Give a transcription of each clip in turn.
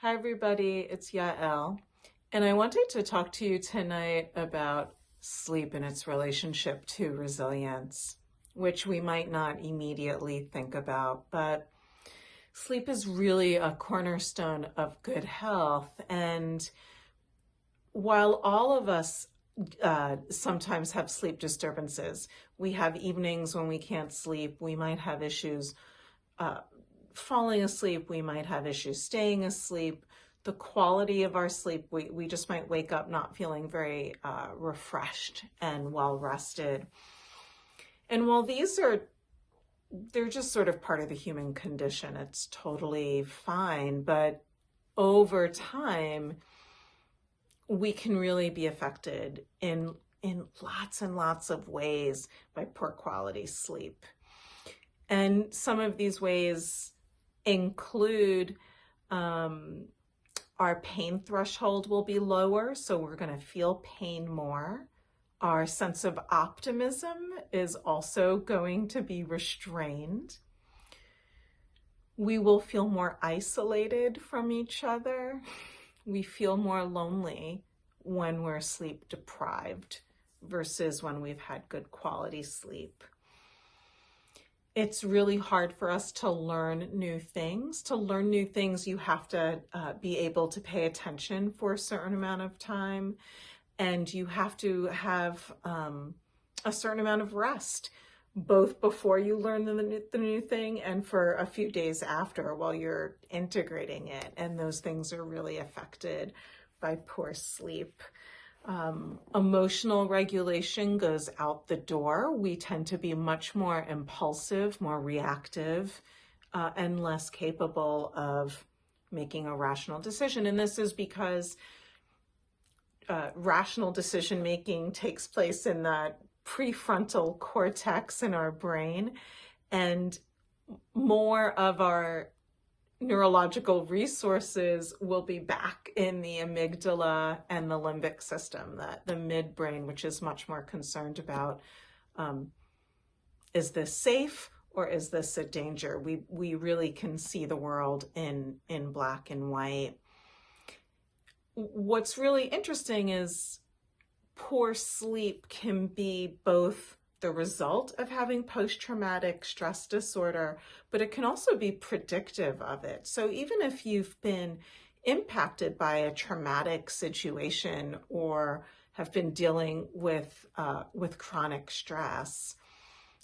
Hi everybody, it's Yael, and I wanted to talk to you tonight about sleep and its relationship to resilience, which we might not immediately think about, but sleep is really a cornerstone of good health. And while all of us sometimes have sleep disturbances, we have evenings when we can't sleep, we might have issues uh, falling asleep, we might have issues staying asleep. The quality of our sleep, we just might wake up not feeling very refreshed and well rested. And while they're just sort of part of the human condition, it's totally fine. But over time, we can really be affected in lots and lots of ways by poor quality sleep. And some of these ways include our pain threshold will be lower, so we're going to feel pain more. Our sense of optimism is also going to be restrained. We will feel more isolated from each other. We feel more lonely when we're sleep deprived versus when we've had good quality sleep. It's really hard for us to learn new things. To learn new things, you have to be able to pay attention for a certain amount of time, and you have to have a certain amount of rest, both before you learn the new thing and for a few days after while you're integrating it. And those things are really affected by poor sleep. Emotional regulation goes out the door. We tend to be much more impulsive, more reactive, and less capable of making a rational decision. And this is because rational decision making takes place in that prefrontal cortex in our brain, and more of our neurological resources will be back in the amygdala and the limbic system, the midbrain, which is much more concerned about, is this safe or is this a danger? We really can see the world in black and white. What's really interesting is poor sleep can be both the result of having post-traumatic stress disorder, but it can also be predictive of it. So even if you've been impacted by a traumatic situation or have been dealing with chronic stress,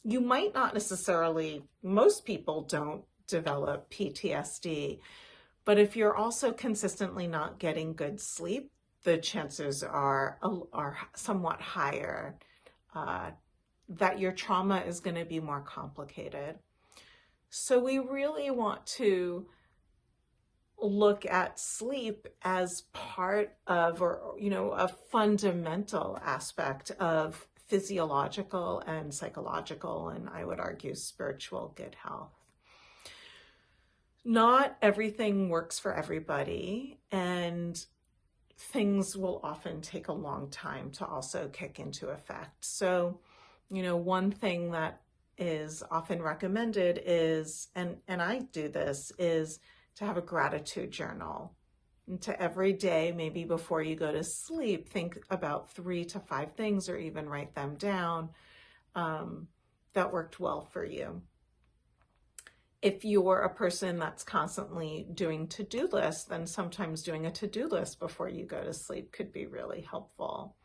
you might not necessarily, most people don't develop PTSD, but if you're also consistently not getting good sleep, the chances are somewhat higher that your trauma is going to be more complicated. So we really want to look at sleep as part of, or a fundamental aspect of physiological and psychological, and I would argue spiritual good health. Not everything works for everybody, and things will often take a long time to also kick into effect. So, one thing that is often recommended is, and I do this, is to have a gratitude journal. And to every day, maybe before you go to sleep, think about 3 to 5 things, or even write them down, that worked well for you. If you're a person that's constantly doing to-do lists, then sometimes doing a to-do list before you go to sleep could be really helpful.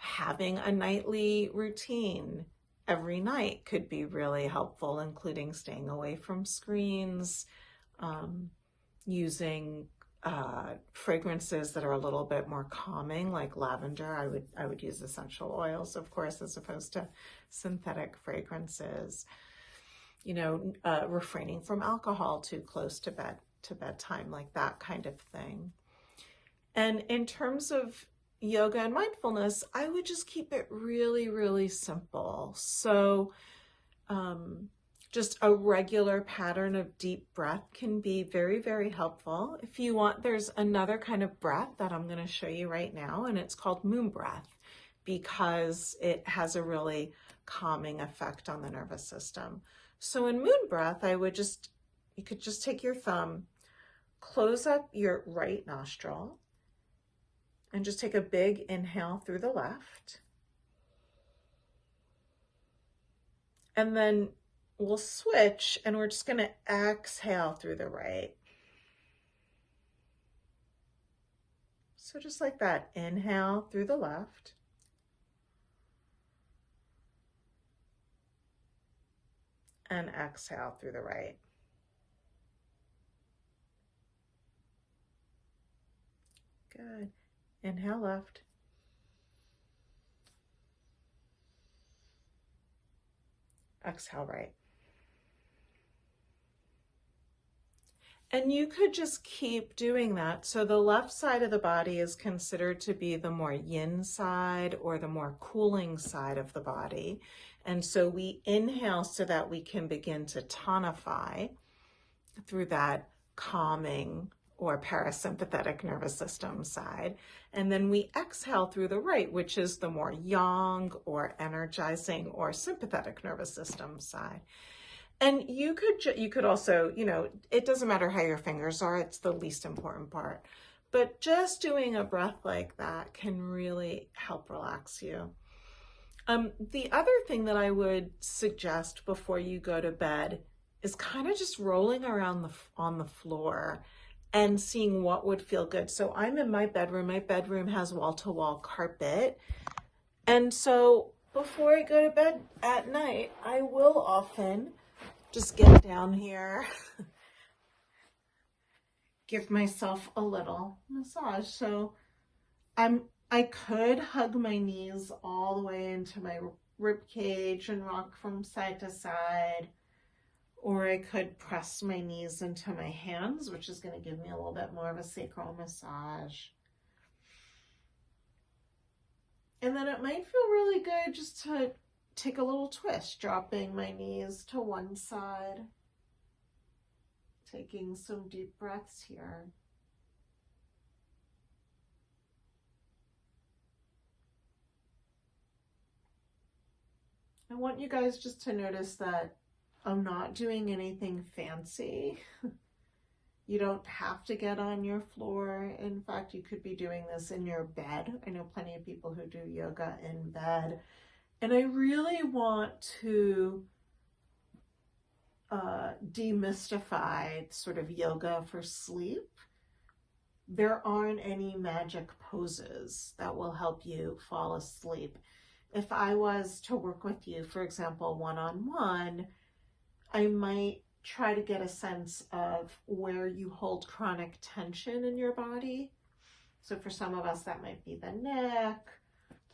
Having a nightly routine every night could be really helpful, including staying away from screens, using fragrances that are a little bit more calming, like lavender. I would use essential oils, of course, as opposed to synthetic fragrances. Refraining from alcohol too close to bedtime, like that kind of thing. And in terms of yoga and mindfulness, I would just keep it really, really simple. So just a regular pattern of deep breath can be very, very helpful. If you want, there's another kind of breath that I'm going to show you right now, and it's called moon breath, because it has a really calming effect on the nervous system. So in moon breath, you could just take your thumb, close up your right nostril and just take a big inhale through the left. And then we'll switch and we're just going to exhale through the right. So just like that, inhale through the left. And exhale through the right. Good. Inhale left. Exhale right. And you could just keep doing that. So the left side of the body is considered to be the more yin side or the more cooling side of the body. And so we inhale so that we can begin to tonify through that calming or parasympathetic nervous system side. And then we exhale through the right, which is the more yang or energizing or sympathetic nervous system side. And you could also, it doesn't matter how your fingers are, it's the least important part. But just doing a breath like that can really help relax you. The other thing that I would suggest before you go to bed is kind of just rolling around on the floor and seeing what would feel good. So I'm in my bedroom. My bedroom has wall-to-wall carpet. And so before I go to bed at night, I will often just get down here, give myself a little massage. So I could hug my knees all the way into my rib cage and rock from side to side, or I could press my knees into my hands, which is going to give me a little bit more of a sacral massage. And then it might feel really good just to take a little twist, dropping my knees to one side, taking some deep breaths here. I want you guys just to notice that I'm not doing anything fancy. You don't have to get on your floor. In fact, you could be doing this in your bed. I know plenty of people who do yoga in bed. And I really want to demystify sort of yoga for sleep. There aren't any magic poses that will help you fall asleep. If I was to work with you, for example, one-on-one, I might try to get a sense of where you hold chronic tension in your body. So for some of us, that might be the neck,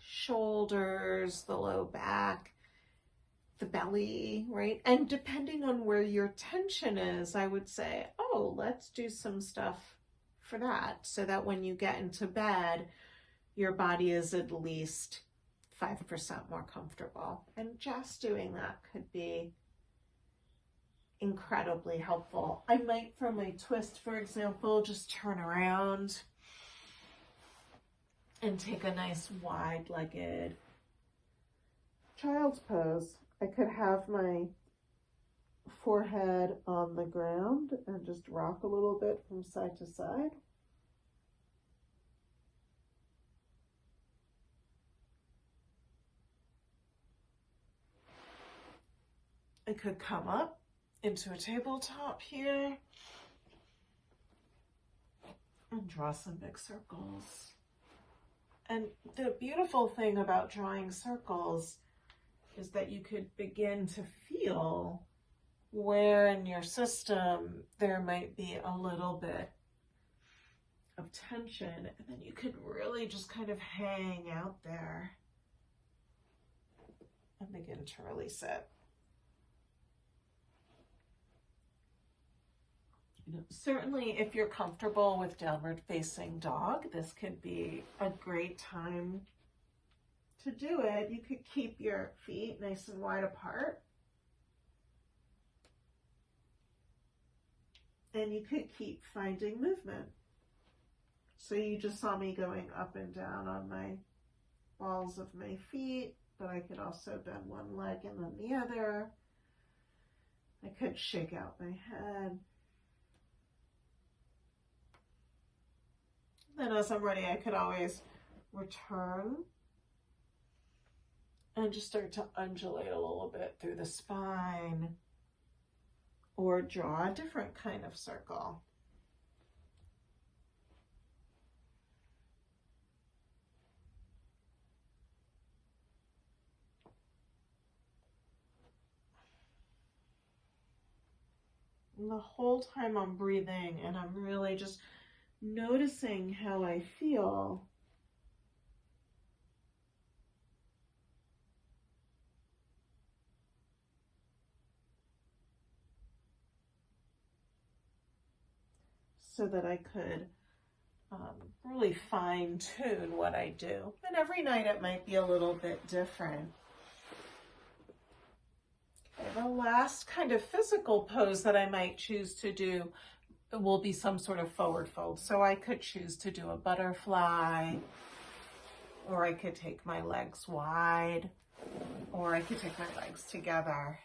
shoulders, the low back, the belly, right? And depending on where your tension is, I would say, oh, let's do some stuff for that, so that when you get into bed, your body is at least 5% more comfortable. And just doing that could be incredibly helpful. I might, for my twist, for example, just turn around and take a nice wide-legged child's pose. I could have my forehead on the ground and just rock a little bit from side to side. I could come up into a tabletop here and draw some big circles. And the beautiful thing about drawing circles is that you could begin to feel where in your system there might be a little bit of tension, and then you could really just kind of hang out there and begin to release it. Certainly, if you're comfortable with downward facing dog, this could be a great time to do it. You could keep your feet nice and wide apart. And you could keep finding movement. So you just saw me going up and down on my balls of my feet, but I could also bend one leg and then the other. I could shake out my head. as I'm ready, I could always return and just start to undulate a little bit through the spine or draw a different kind of circle. And the whole time I'm breathing and I'm really just noticing how I feel. So that I could really fine tune what I do. And every night it might be a little bit different. Okay, the last kind of physical pose that I might choose to do will be some sort of forward fold. So I could choose to do a butterfly, or I could take my legs wide, or I could take my legs together.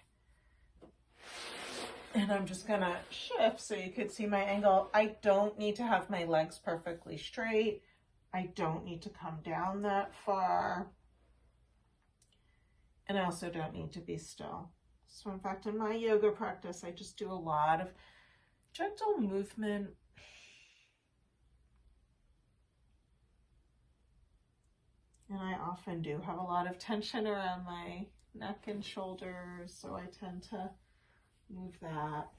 And I'm just gonna shift so you could see my angle. I don't need to have my legs perfectly straight. I don't need to come down that far. And I also don't need to be still. So in fact, in my yoga practice, I just do a lot of gentle movement. And I often do have a lot of tension around my neck and shoulders, so I tend to move that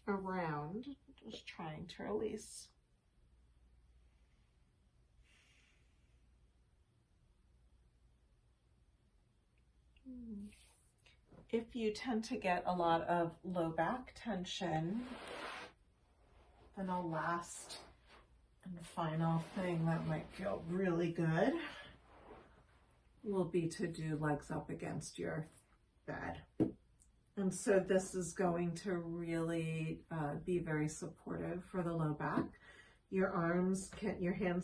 around, just trying to release. If you tend to get a lot of low back tension, then a last and final thing that might feel really good will be to do legs up against your bed. And so this is going to really be very supportive for the low back. Your hands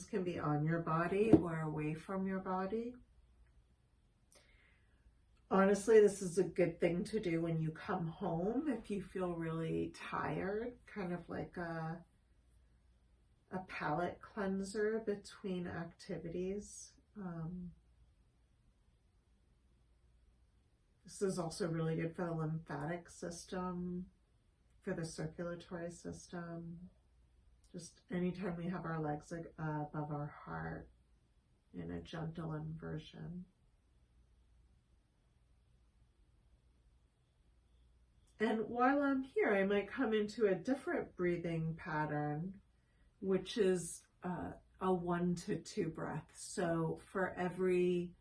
can be on your body or away from your body. Honestly, this is a good thing to do when you come home if you feel really tired, kind of like a palate cleanser between activities. This is also really good for the lymphatic system, for the circulatory system. Just anytime we have our legs above our heart in a gentle inversion. And while I'm here, I might come into a different breathing pattern, which is a 1 to 2 breath. So for every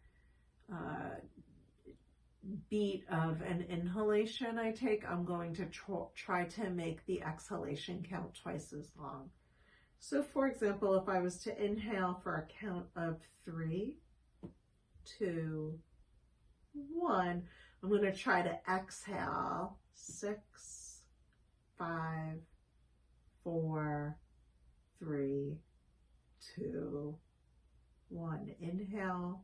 beat of an inhalation I take, I'm going to try to make the exhalation count twice as long. So for example, if I was to inhale for a count of 3, 2, 1, I'm going to try to exhale 6, 5, 4, 3, 2, 1. Inhale.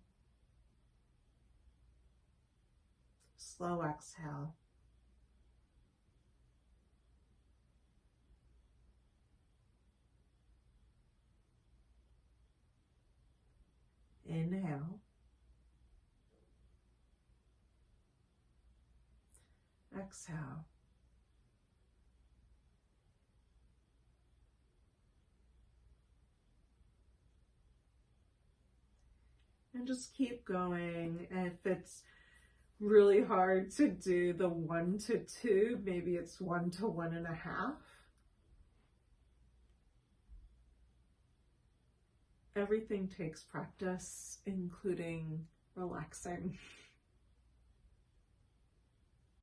Slow exhale. Inhale. Exhale. And just keep going. And if it's really hard to do the 1 to 2, maybe it's 1 to 1.5. Everything takes practice, including relaxing.